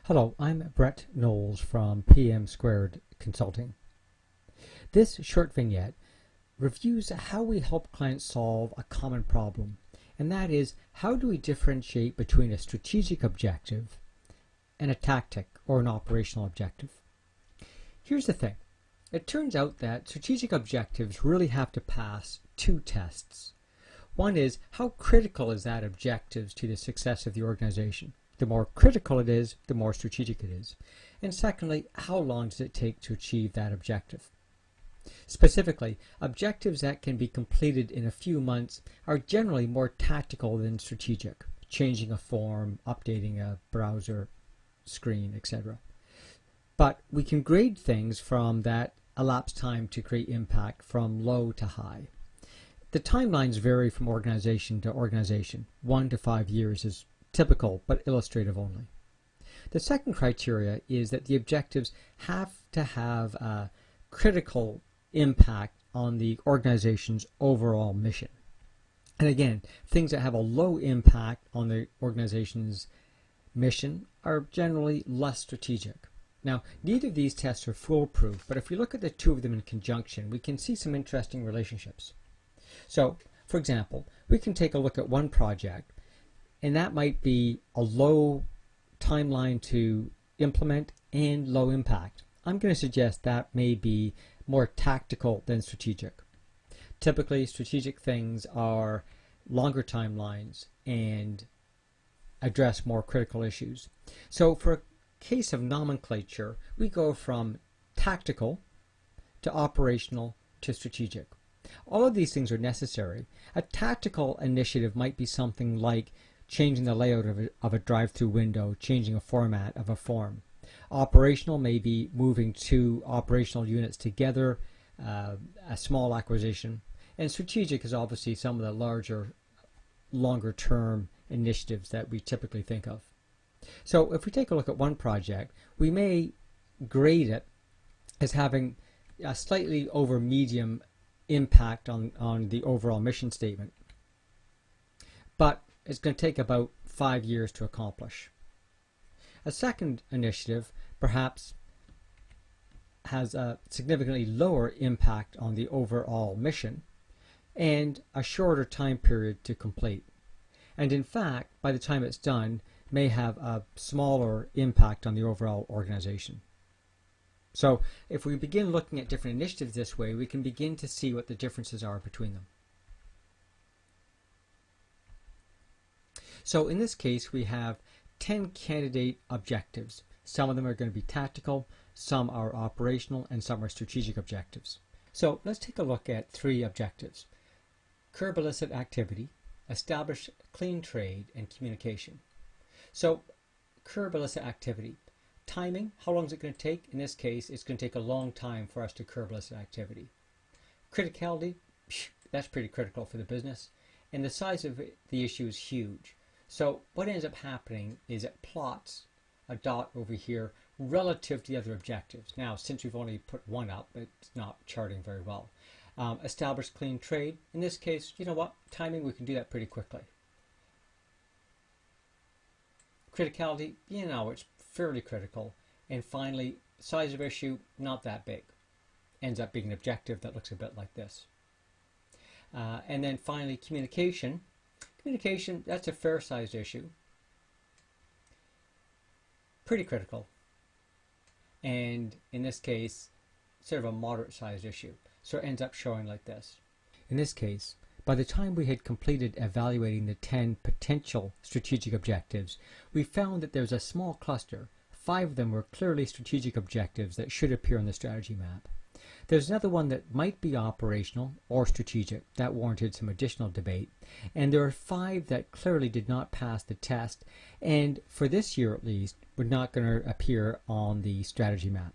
Hello, I'm Brett Knowles from PM Squared Consulting. This short vignette reviews how we help clients solve a common problem, and that is, how do we differentiate between a strategic objective and a tactic or an operational objective? Here's the thing. It turns out that strategic objectives really have to pass two tests. One is, how critical is that objective to the success of the organization? The more critical it is, the more strategic it is. And secondly, how long does it take to achieve that objective? Specifically, objectives that can be completed in a few months are generally more tactical than strategic, changing a form, updating a browser screen, etc. But we can grade things from that elapsed time to create impact from low to high. The timelines vary from organization to organization. 1 to 5 years is typical, but illustrative only. The second criteria is that the objectives have to have a critical impact on the organization's overall mission. And again, things that have a low impact on the organization's mission are generally less strategic. Now, neither of these tests are foolproof, but if we look at the two of them in conjunction, we can see some interesting relationships. So, for example, we can take a look at one project, and that might be a low timeline to implement and low impact. I'm going to suggest that may be more tactical than strategic. Typically, strategic things are longer timelines and address more critical issues. So for a case of nomenclature, we go from tactical to operational to strategic. All of these things are necessary. A tactical initiative might be something like changing the layout of a drive-through window, changing a format of a form. Operational may be moving two operational units together, a small acquisition. And strategic is obviously some of the larger, longer-term initiatives that we typically think of. So if we take a look at one project, we may grade it as having a slightly over medium impact on the overall mission statement. But it's going to take about 5 years to accomplish. A second initiative perhaps has a significantly lower impact on the overall mission and a shorter time period to complete. And in fact, by the time it's done, may have a smaller impact on the overall organization. So if we begin looking at different initiatives this way, we can begin to see what the differences are between them. So in this case, we have 10 candidate objectives. Some of them are going to be tactical, some are operational, and some are strategic objectives. So let's take a look at 3 objectives. Curb illicit activity, establish clean trade, and communication. So curb illicit activity. Timing, how long is it going to take? In this case, it's going to take a long time for us to curb illicit activity. Criticality, that's pretty critical for the business. And the size of the issue is huge. So what ends up happening is it plots a dot over here relative to the other objectives. Now, since we've only put one up, it's not charting very well. Establish clean trade. In this case, you know what? Timing, we can do that pretty quickly. Criticality, you know, it's fairly critical. And finally, size of issue, not that big. Ends up being an objective that looks a bit like this. And then finally, communication. Communication, that's a fair-sized issue. Pretty critical. And in this case, sort of a moderate-sized issue. So it ends up showing like this. In this case, by the time we had completed evaluating the 10 potential strategic objectives, we found that there's a small cluster. 5 of them were clearly strategic objectives that should appear on the strategy map. There's another one that might be operational or strategic. That warranted some additional debate. And there are 5 that clearly did not pass the test, and for this year at least, were not going to appear on the strategy map.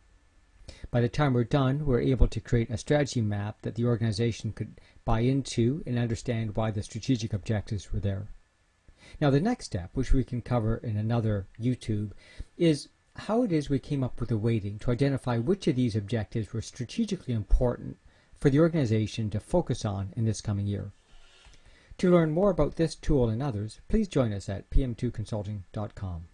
By the time we're done, we're able to create a strategy map that the organization could buy into and understand why the strategic objectives were there. Now the next step, which we can cover in another YouTube, is how it is we came up with a weighting to identify which of these objectives were strategically important for the organization to focus on in this coming year. To learn more about this tool and others, please join us at pm2consulting.com.